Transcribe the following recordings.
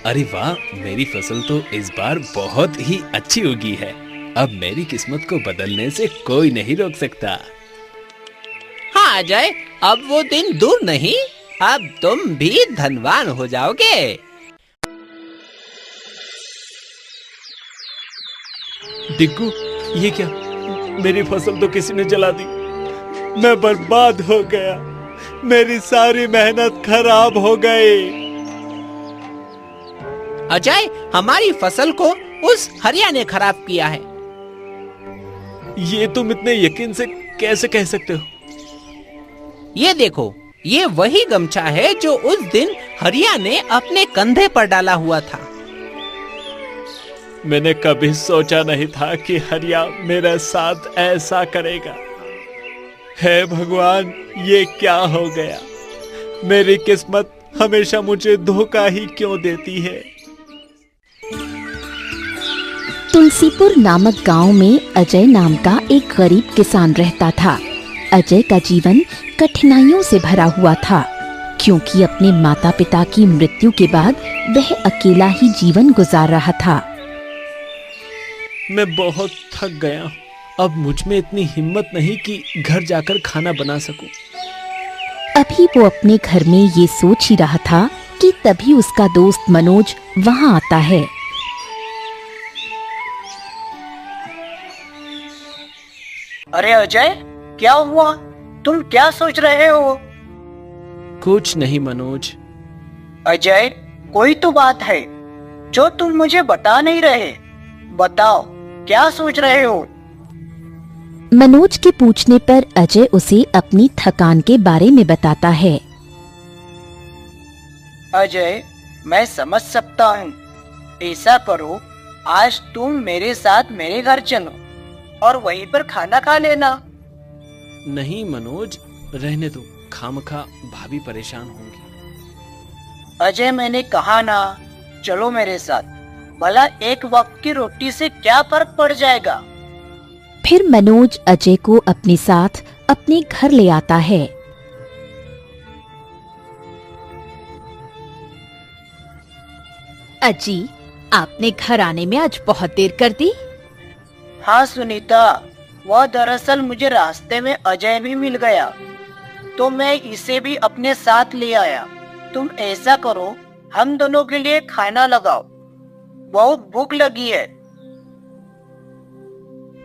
अरे वाह, मेरी फसल तो इस बार बहुत ही अच्छी उगी है। अब मेरी किस्मत को बदलने से कोई नहीं रोक सकता। हाँ अजय, अब वो दिन दूर नहीं, अब तुम भी धनवान हो जाओगे। डिग्गू, ये क्या? मेरी फसल तो किसी ने जला दी। मैं बर्बाद हो गया। मेरी सारी मेहनत खराब हो गई। अजय, हमारी फसल को उस हरिया ने खराब किया है। ये तुम इतने यकीन से कैसे कह सकते हो? ये देखो, ये वही गमछा है जो उस दिन हरिया ने अपने कंधे पर डाला हुआ था। मैंने कभी सोचा नहीं था कि हरिया मेरे साथ ऐसा करेगा। हे भगवान, ये क्या हो गया? मेरी किस्मत हमेशा मुझे धोखा ही क्यों देती है? तुलसीपुर नामक गांव में अजय नाम का एक गरीब किसान रहता था। अजय का जीवन कठिनाइयों से भरा हुआ था, क्योंकि अपने माता पिता की मृत्यु के बाद वह अकेला ही जीवन गुजार रहा था। मैं बहुत थक गया हूँ। अब मुझ में इतनी हिम्मत नहीं कि घर जाकर खाना बना सकूं। अभी वो अपने घर में ये सोच ही रहा था कि तभी उसका दोस्त मनोज वहाँ आता है। अरे अजय, क्या हुआ? तुम क्या सोच रहे हो? कुछ नहीं मनोज। अजय, कोई तो बात है जो तुम मुझे बता नहीं रहे। बताओ, क्या सोच रहे हो? मनोज के पूछने पर अजय उसे अपनी थकान के बारे में बताता है। अजय, मैं समझ सकता हूँ। ऐसा करो, आज तुम मेरे साथ मेरे घर चलो और वहीं पर खाना खा लेना। नहीं मनोज, रहने दो। खामखा भाभी परेशान होंगी। अजय, मैंने कहा ना, चलो मेरे साथ। भला एक वक्त की रोटी से क्या फर्क पड़ जाएगा? फिर मनोज अजय को अपने साथ अपने घर ले आता है। अजी, आपने घर आने में आज बहुत देर कर दी। हाँ सुनीता, वह दरअसल मुझे रास्ते में अजय भी मिल गया, तो मैं इसे भी अपने साथ ले आया। तुम ऐसा करो, हम दोनों के लिए खाना लगाओ, बहुत भूख लगी है।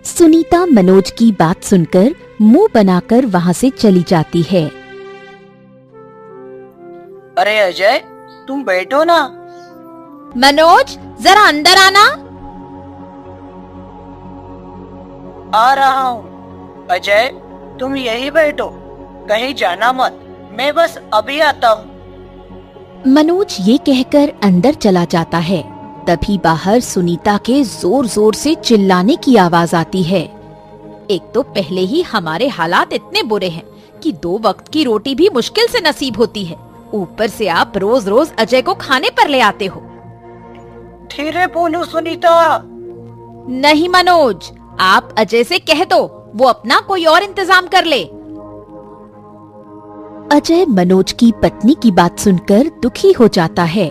सुनीता मनोज की बात सुनकर मुंह बनाकर वहाँ से चली जाती है। अरे अजय, तुम बैठो ना। मनोज, जरा अंदर आना। आ रहा हूँ। अजय, तुम यही बैठो, कहीं जाना मत। मैं बस अभी आता हूँ। मनोज ये कहकर अंदर चला जाता है। तभी बाहर सुनीता के जोर जोर से चिल्लाने की आवाज आती है। एक तो पहले ही हमारे हालात इतने बुरे हैं कि 2 वक्त की रोटी भी मुश्किल से नसीब होती है। ऊपर से आप रोज रोज अजय को खाने पर ले आते हो। धीरे बोलो सुनीता। नहीं मनोज, आप अजय से कह दो, वो अपना कोई और इंतजाम कर ले। अजय मनोज की पत्नी की बात सुनकर दुखी हो जाता है।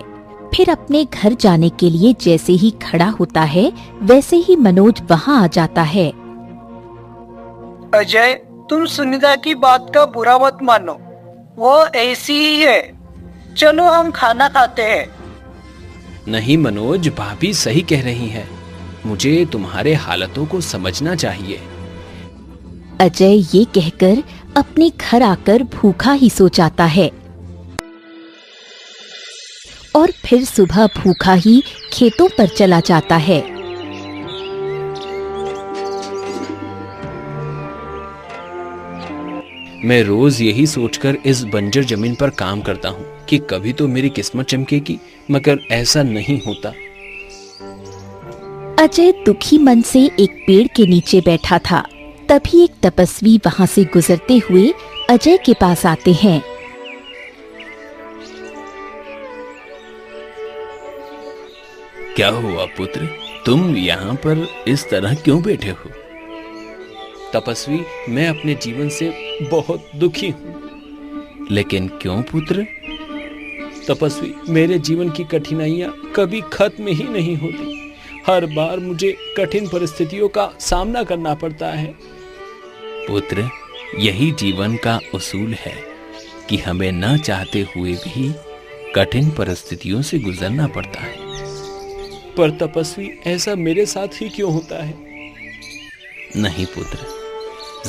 फिर अपने घर जाने के लिए जैसे ही खड़ा होता है, वैसे ही मनोज वहाँ आ जाता है। अजय, तुम सुनीता की बात का बुरा मत मानो, वो ऐसी ही है। चलो हम खाना खाते हैं। नहीं मनोज, भाभी सही कह रही है। मुझे तुम्हारे हालातों को समझना चाहिए। अजय ये कहकर अपने घर आकर भूखा ही सो जाता है और फिर सुबह भूखा ही खेतों पर चला जाता है। मैं रोज यही सोचकर इस बंजर जमीन पर काम करता हूँ कि कभी तो मेरी किस्मत चमकेगी, मगर ऐसा नहीं होता। अजय दुखी मन से एक पेड़ के नीचे बैठा था। तभी एक तपस्वी वहां से गुजरते हुए अजय के पास आते हैं। क्या हुआ पुत्र, तुम यहाँ पर इस तरह क्यों बैठे हो? तपस्वी, मैं अपने जीवन से बहुत दुखी हूँ। लेकिन क्यों पुत्र? तपस्वी, मेरे जीवन की कठिनाइयां कभी खत्म ही नहीं होती। हर बार मुझे कठिन परिस्थितियों का सामना करना पड़ता है। पुत्र, यही जीवन का उसूल है कि हमें न चाहते हुए भी कठिन परिस्थितियों से गुजरना पड़ता है। पर तपस्वी, ऐसा मेरे साथ ही क्यों होता है? नहीं पुत्र,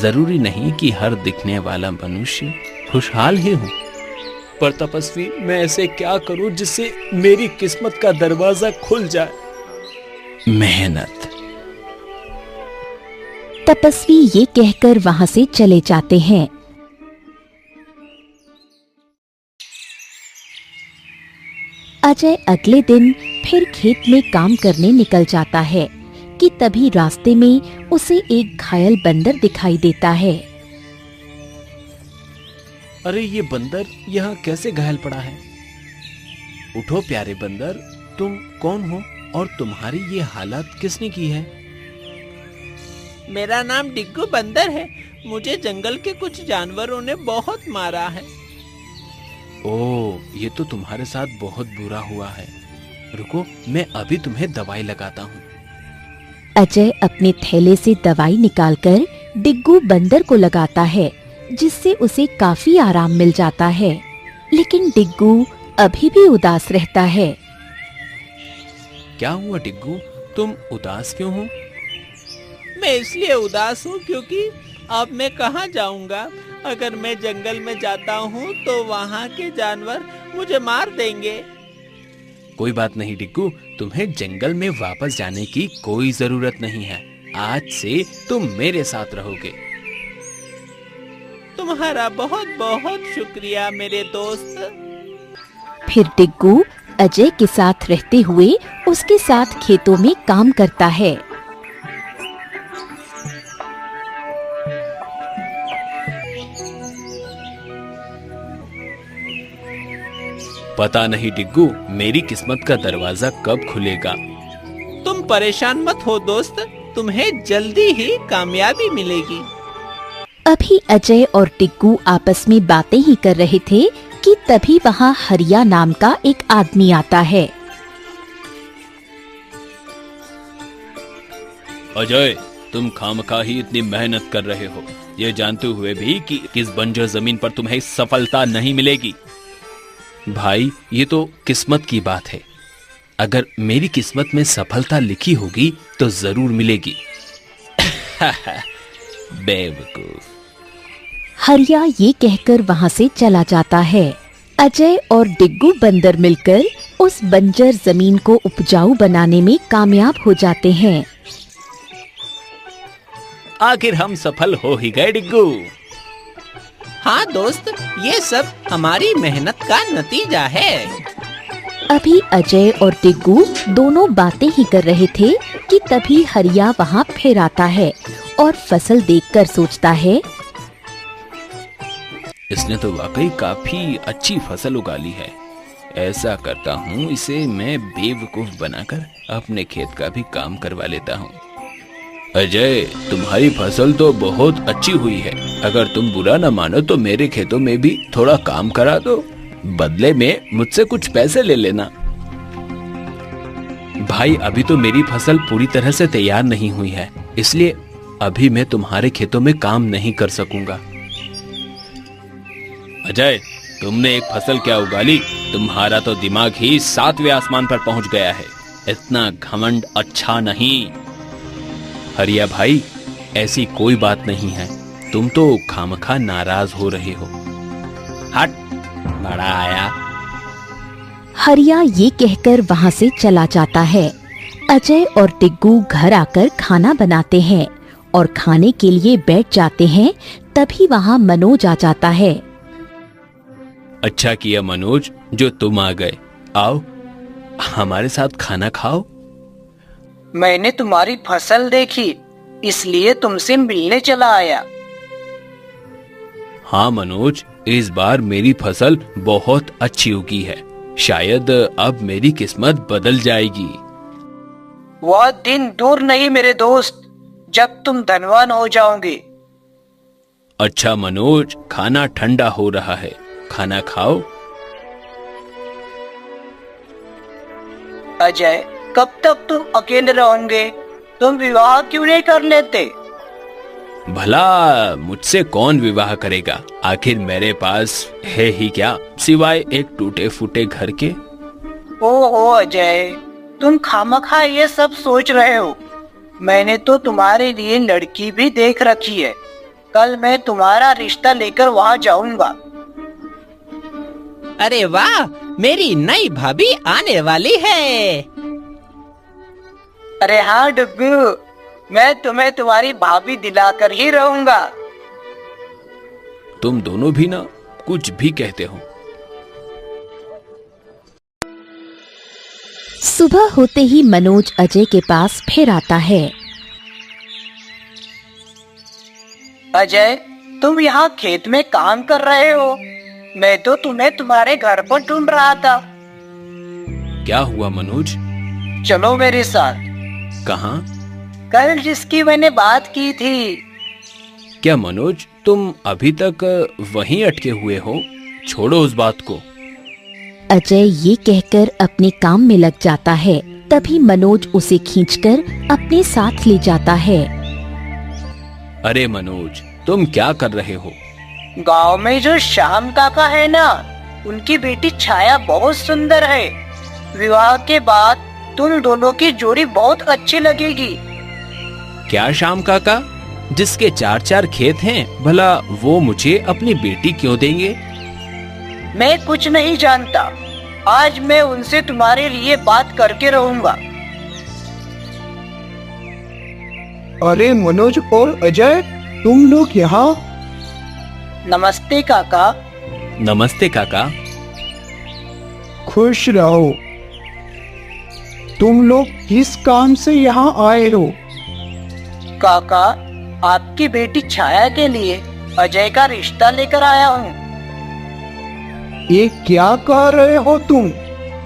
जरूरी नहीं कि हर दिखने वाला मनुष्य खुशहाल ही हो। पर तपस्वी, मैं ऐसे क्या करूं जिससे मेरी किस्मत का दरवाजा खुल जाए? मेहनत। तपस्वी ये कहकर वहां से चले जाते हैं। अजय अगले दिन फिर खेत में काम करने निकल जाता है कि तभी रास्ते में उसे एक घायल बंदर दिखाई देता है। अरे ये बंदर यहाँ कैसे घायल पड़ा है? उठो प्यारे बंदर, तुम कौन हो और तुम्हारी ये हालत किसने की है? मेरा नाम डिग्गू बंदर है। मुझे जंगल के कुछ जानवरों ने बहुत मारा है। ओह, ये तो तुम्हारे साथ बहुत बुरा हुआ है। रुको, मैं अभी तुम्हें दवाई लगाता हूँ। अजय अपने थैले से दवाई निकालकर डिग्गू बंदर को लगाता है, जिससे उसे काफी आराम मिल जाता है। लेकिन डिग्गू अभी भी उदास रहता है। क्या हुआ डिग्गू, तुम उदास क्यों हो? मैं इसलिए उदास हूँ क्योंकि अब मैं कहाँ जाऊँगा। अगर मैं जंगल में जाता हूँ तो वहाँ के जानवर मुझे मार देंगे। कोई बात नहीं डिग्गू, तुम्हें जंगल में वापस जाने की कोई जरूरत नहीं है। आज से तुम मेरे साथ रहोगे। तुम्हारा बहुत बहुत शुक्रिया मेरे दोस्त। फिर डिग्गू अजय के साथ रहते हुए उसके साथ खेतों में काम करता है। पता नहीं डिग्गू, मेरी किस्मत का दरवाजा कब खुलेगा। तुम परेशान मत हो दोस्त, तुम्हें जल्दी ही कामयाबी मिलेगी। अभी अजय और डिग्गू आपस में बातें ही कर रहे थे कि तभी वहाँ हरिया नाम का एक आदमी आता है। अजय, तुम खामखा ही इतनी मेहनत कर रहे हो, ये जानते हुए भी कि किस बंजर जमीन पर तुम्हें सफलता नहीं मिलेगी। भाई, ये तो किस्मत की बात है। अगर मेरी किस्मत में सफलता लिखी होगी तो जरूर मिलेगी। बेवकूफ। हरिया ये कहकर वहाँ से चला जाता है। अजय और डिग्गू बंदर मिलकर उस बंजर जमीन को उपजाऊ बनाने में कामयाब हो जाते हैं। आखिर हम सफल हो ही गए डिग्गू। हाँ दोस्त, ये सब हमारी मेहनत का नतीजा है। अभी अजय और डिग्गू दोनों बातें ही कर रहे थे कि तभी हरिया वहाँ फिर आता है और फसल देखकर सोचता है, इसने तो वाकई काफी अच्छी फसल उगा ली है। ऐसा करता हूँ, इसे मैं बेवकूफ बनाकर अपने खेत का भी काम करवा लेता हूँ। अजय, तुम्हारी फसल तो बहुत अच्छी हुई है। अगर तुम बुरा न मानो तो मेरे खेतों में भी थोड़ा काम करा दो। बदले में मुझसे कुछ पैसे ले लेना। भाई, अभी तो मेरी फसल पूरी तरह से तैयार नहीं हुई है, इसलिए अभी मैं तुम्हारे खेतों में काम नहीं कर सकूंगा। अजय, तुमने एक फसल क्या उगा ली? तुम्हारा तो दिमाग ही 7वें आसमान पर पहुंच गया है। इतना घमंड अच्छा नहीं। हरिया भाई, ऐसी कोई बात नहीं है। तुम तो खामखा नाराज हो रहे हो। हट, बड़ा आया। हरिया ये कहकर वहाँ से चला जाता है। अजय और डिग्गू घर आकर खाना बनाते हैं और खाने के लिए बैठ जाते हैं। तभी वहाँ मनोज आ जाता है। अच्छा किया मनोज जो तुम आ गए। आओ, हमारे साथ खाना खाओ। मैंने तुम्हारी फसल देखी, इसलिए तुमसे मिलने चला आया। हाँ मनोज, इस बार मेरी फसल बहुत अच्छी उगी है। शायद अब मेरी किस्मत बदल जाएगी। वह दिन दूर नहीं मेरे दोस्त, जब तुम धनवान हो जाओगे। अच्छा मनोज, खाना ठंडा हो रहा है, खाना खाओ। अजय, कब तक तुम अकेले रहोगे? तुम विवाह क्यों नहीं कर लेते? भला मुझसे कौन विवाह करेगा? आखिर मेरे पास है ही क्या सिवाय एक टूटे फूटे घर के। ओहो अजय, तुम खामखा ये सब सोच रहे हो। मैंने तो तुम्हारे लिए लड़की भी देख रखी है। कल मैं तुम्हारा रिश्ता लेकर वहाँ जाऊंगा। अरे वाह, मेरी नई भाभी आने वाली है। अरे हाँ डुग्गू, मैं तुम्हें तुम्हारी भाभी दिलाकर ही रहूंगा। तुम दोनों भी ना कुछ भी कहते हो। सुबह होते ही मनोज अजय के पास फिर आता है। अजय, तुम यहाँ खेत में काम कर रहे हो? मैं तो तुम्हें तुम्हारे घर पर ढूंढ रहा था। क्या हुआ मनोज? चलो मेरे साथ। कहाँ? कल जिसकी मैंने बात की थी। क्या मनोज, तुम अभी तक वहीं अटके हुए हो? छोड़ो उस बात को। अजय ये कहकर अपने काम में लग जाता है। तभी मनोज उसे खींचकर अपने साथ ले जाता है। अरे मनोज, तुम क्या कर रहे हो? गांव में जो श्याम काका है ना, उनकी बेटी छाया बहुत सुंदर है। विवाह के बाद तुम दोनों की जोड़ी बहुत अच्छी लगेगी। क्या श्याम काका, जिसके 4-4 खेत हैं, भला वो मुझे अपनी बेटी क्यों देंगे? मैं कुछ नहीं जानता। आज मैं उनसे तुम्हारे लिए बात करके रहूंगा। अरे मनोज और अजय, तुम लोग यहाँ? नमस्ते काका। नमस्ते काका। खुश रहो। तुम लोग किस काम से यहाँ आए हो? काका, आपकी बेटी छाया के लिए अजय का रिश्ता लेकर आया हूँ। ये क्या कह रहे हो तुम?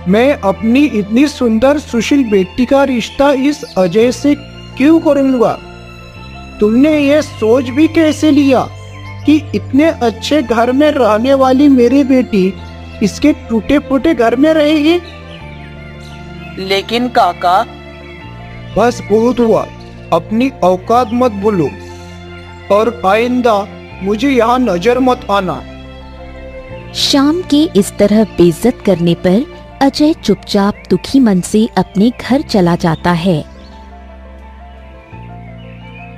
मैं अपनी इतनी सुंदर सुशील बेटी का रिश्ता इस अजय से क्यों करूँगा? तुमने ये सोच भी कैसे लिया कि इतने अच्छे घर में रहने वाली मेरी बेटी इसके टूटे फूटे घर में रहेगी? लेकिन काका। बस बहुत हुआ, अपनी औकात मत भूलो और आइंदा मुझे यहाँ नजर मत आना। शाम के इस तरह बेइज्जत करने पर अजय चुपचाप दुखी मन से अपने घर चला जाता है।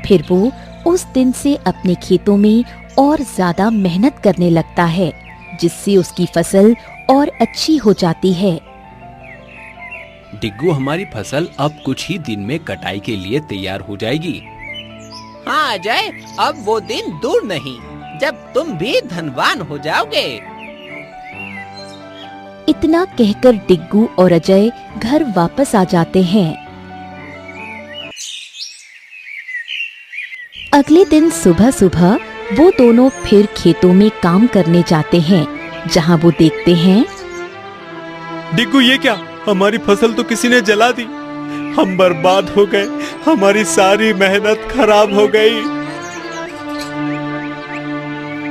फिर वो उस दिन से अपने खेतों में और ज्यादा मेहनत करने लगता है, जिससे उसकी फसल और अच्छी हो जाती है। डिग्गू, हमारी फसल अब कुछ ही दिन में कटाई के लिए तैयार हो जाएगी। हाँ अजय, अब वो दिन दूर नहीं जब तुम भी धनवान हो जाओगे। इतना कहकर डिग्गू और अजय घर वापस आ जाते हैं। अगले दिन सुबह सुबह वो दोनों फिर खेतों में काम करने जाते हैं, जहां वो देखते हैं। डिग्गू, ये क्या? हमारी फसल तो किसी ने जला दी। हम बर्बाद हो गए। हमारी सारी मेहनत खराब हो गई।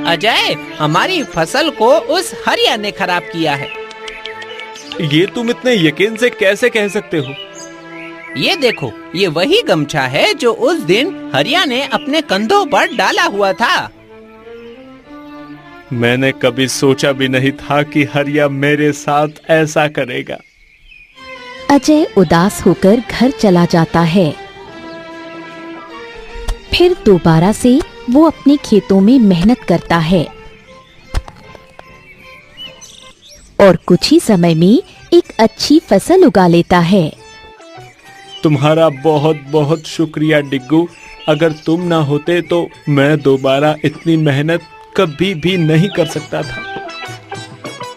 अजय, हमारी फसल को उस हरिया ने खराब किया है। ये तुम इतने यकीन से कैसे कह सकते हो? ये देखो, ये वही गमछा है जो उस दिन हरिया ने अपने कंधों पर डाला हुआ था। मैंने कभी सोचा भी नहीं था कि हरिया मेरे साथ ऐसा करेगा। अजय उदास होकर घर चला जाता है। फिर दोबारा से वो अपने खेतों में मेहनत करता है और कुछ ही समय में एक अच्छी फसल उगा लेता है। तुम्हारा बहुत बहुत शुक्रिया डिग्गू। अगर तुम ना होते तो मैं दोबारा इतनी मेहनत कभी भी नहीं कर सकता था।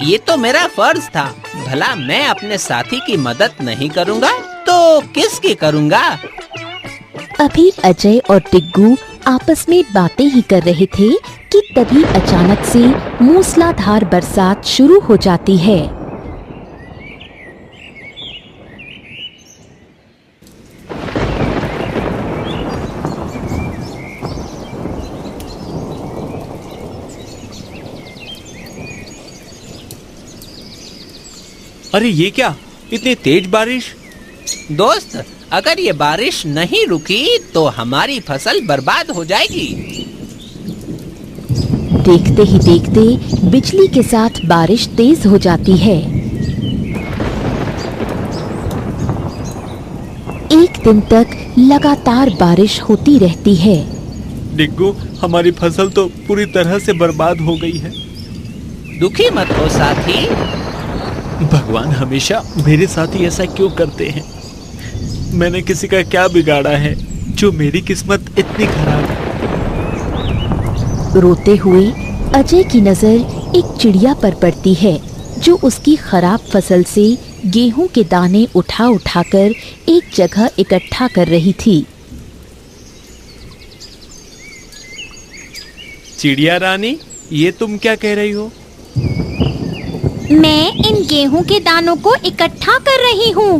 ये तो मेरा फर्ज था। भला मैं अपने साथी की मदद नहीं करूँगा तो किसकी करूँगा? अभी अजय और डिग्गू आपस में बातें ही कर रहे थे कि तभी अचानक से मूसलाधार बरसात शुरू हो जाती है। अरे ये क्या? इतनी तेज बारिश? दोस्त, अगर ये बारिश नहीं रुकी तो हमारी फसल बर्बाद हो जाएगी। देखते ही देखते बिजली के साथ बारिश तेज हो जाती है। एक दिन तक लगातार बारिश होती रहती है। डिग्गू, हमारी फसल तो पूरी तरह से बर्बाद हो गई है। दुखी मत हो साथी। भगवान हमेशा मेरे साथ ही ऐसा क्यों करते हैं? मैंने किसी का क्या बिगाड़ा है जो मेरी किस्मत इतनी खराब है? रोते हुए अजय की नजर एक चिड़िया पर पड़ती है जो उसकी खराब फसल से गेहूं के दाने उठा उठाकर एक जगह इकट्ठा कर रही थी। चिड़िया रानी, ये तुम क्या कह रही हो? मैं इन गेहूं के दानों को इकट्ठा कर रही हूँ।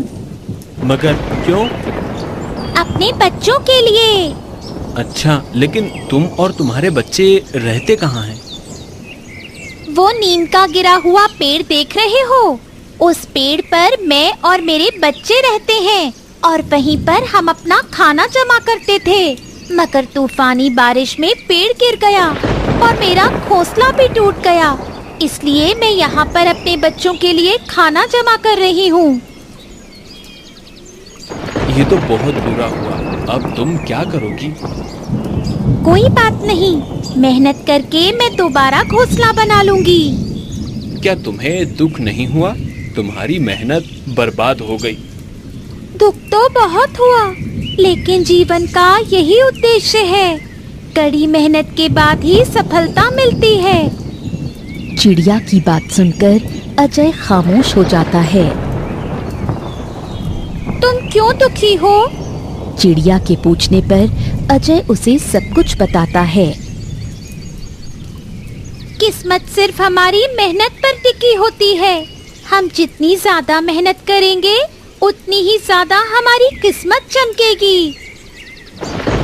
मगर क्यों? अपने बच्चों के लिए। अच्छा, लेकिन तुम और तुम्हारे बच्चे रहते कहाँ हैं? वो नीम का गिरा हुआ पेड़ देख रहे हो? उस पेड़ पर मैं और मेरे बच्चे रहते हैं और वहीं पर हम अपना खाना जमा करते थे। मगर तूफानी बारिश में पेड़ गिर गया और मेरा घोंसला भी टूट गया, इसलिए मैं यहाँ पर अपने बच्चों के लिए खाना जमा कर रही हूँ। ये तो बहुत बुरा हुआ। अब तुम क्या करोगी? कोई बात नहीं, मेहनत करके मैं दोबारा घोंसला बना लूंगी। क्या तुम्हें दुख नहीं हुआ? तुम्हारी मेहनत बर्बाद हो गई। दुख तो बहुत हुआ, लेकिन जीवन का यही उद्देश्य है। कड़ी मेहनत के बाद ही सफलता मिलती है। चिड़िया की बात सुनकर अजय खामोश हो जाता है। तुम क्यों दुखी हो? चिड़िया के पूछने पर अजय उसे सब कुछ बताता है। किस्मत सिर्फ हमारी मेहनत पर टिकी होती है। हम जितनी ज्यादा मेहनत करेंगे उतनी ही ज्यादा हमारी किस्मत चमकेगी।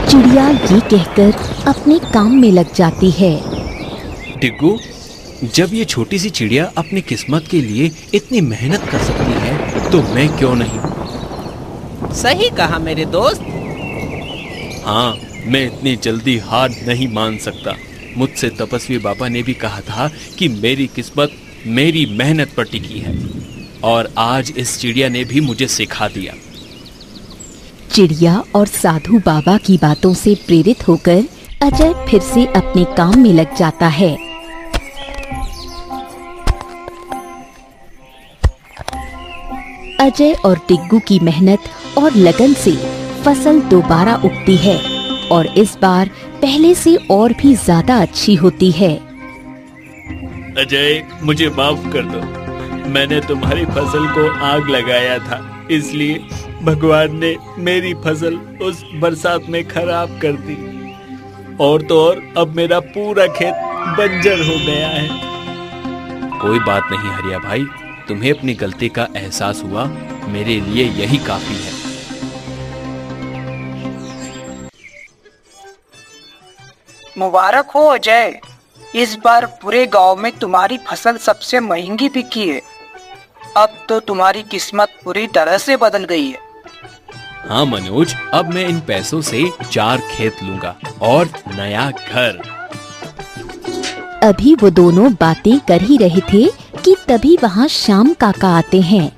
चिड़िया ये कहकर अपने काम में लग जाती है। डिग्गू, जब ये छोटी सी चिड़िया अपनी किस्मत के लिए इतनी मेहनत कर सकती है तो मैं क्यों नहीं? सही कहा मेरे दोस्त। हाँ, मैं इतनी जल्दी हार नहीं मान सकता। मुझसे तपस्वी बाबा ने भी कहा था कि मेरी किस्मत मेरी मेहनत पर टिकी है, और आज इस चिड़िया ने भी मुझे सिखा दिया। चिड़िया और साधु बाबा की बातों से प्रेरित होकर अजय फिर से अपने काम में लग जाता है। अजय और टिग्गू की मेहनत और लगन से फसल दोबारा उगती है और इस बार पहले से और भी ज्यादा अच्छी होती है। अजय, मुझे माफ कर दो। मैंने तुम्हारी फसल को आग लगाया था, इसलिए भगवान ने मेरी फसल उस बरसात में खराब कर दी। और तो और अब मेरा पूरा खेत बंजर हो गया है। कोई बात नहीं हरिया भाई, तुम्हें अपनी गलती का एहसास हुआ, मेरे लिए यही काफी है। मुबारक हो अजय, इस बार पूरे गांव में तुम्हारी फसल सबसे महंगी बिकी है। अब तो तुम्हारी किस्मत पूरी तरह से बदल गई है। हाँ मनोज, अब मैं इन पैसों से 4 खेत लूंगा और नया घर। अभी वो दोनों बातें कर ही रहे थे कि तभी वहाँ श्याम काका आते हैं।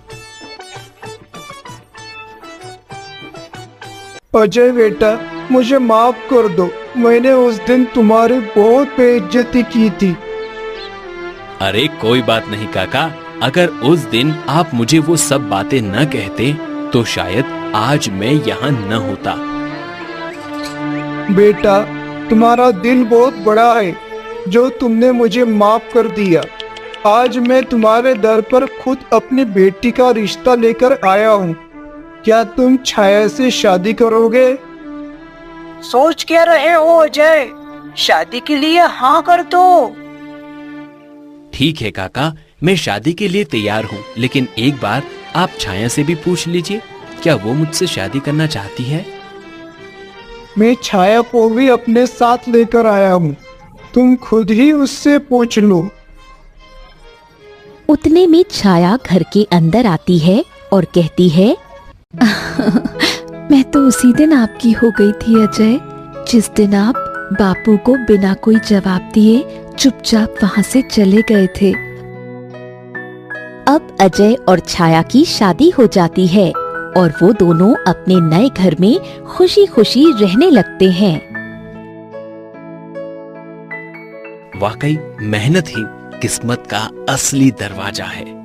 अजय बेटा, मुझे माफ कर दो। मैंने उस दिन तुम्हारी बहुत बेइज्जती की थी। अरे कोई बात नहीं काका, अगर उस दिन आप मुझे वो सब बातें न कहते तो शायद आज मैं यहाँ न होता। बेटा, तुम्हारा दिल बहुत बड़ा है जो तुमने मुझे माफ कर दिया। आज मैं तुम्हारे दर पर खुद अपनी बेटी का रिश्ता लेकर आया हूँ। क्या तुम छाया से शादी करोगे? सोच क्या रहे हो अजय? शादी के लिए हाँ कर दो। ठीक है काका, मैं शादी के लिए तैयार हूँ, लेकिन एक बार आप छाया से भी पूछ लीजिए, क्या वो मुझसे शादी करना चाहती है? मैं छाया को भी अपने साथ लेकर आया हूँ, तुम खुद ही उससे पूछ लो। उतने में छाया घर के अंदर आती है और कहती है, मैं तो उसी दिन आपकी हो गई थी अजय, जिस दिन आप बापू को बिना कोई जवाब दिए चुपचाप वहां से चले गए थे। अब अजय और छाया की शादी हो जाती है और वो दोनों अपने नए घर में खुशी खुशी रहने लगते हैं। वाकई मेहनत ही किस्मत का असली दरवाजा है।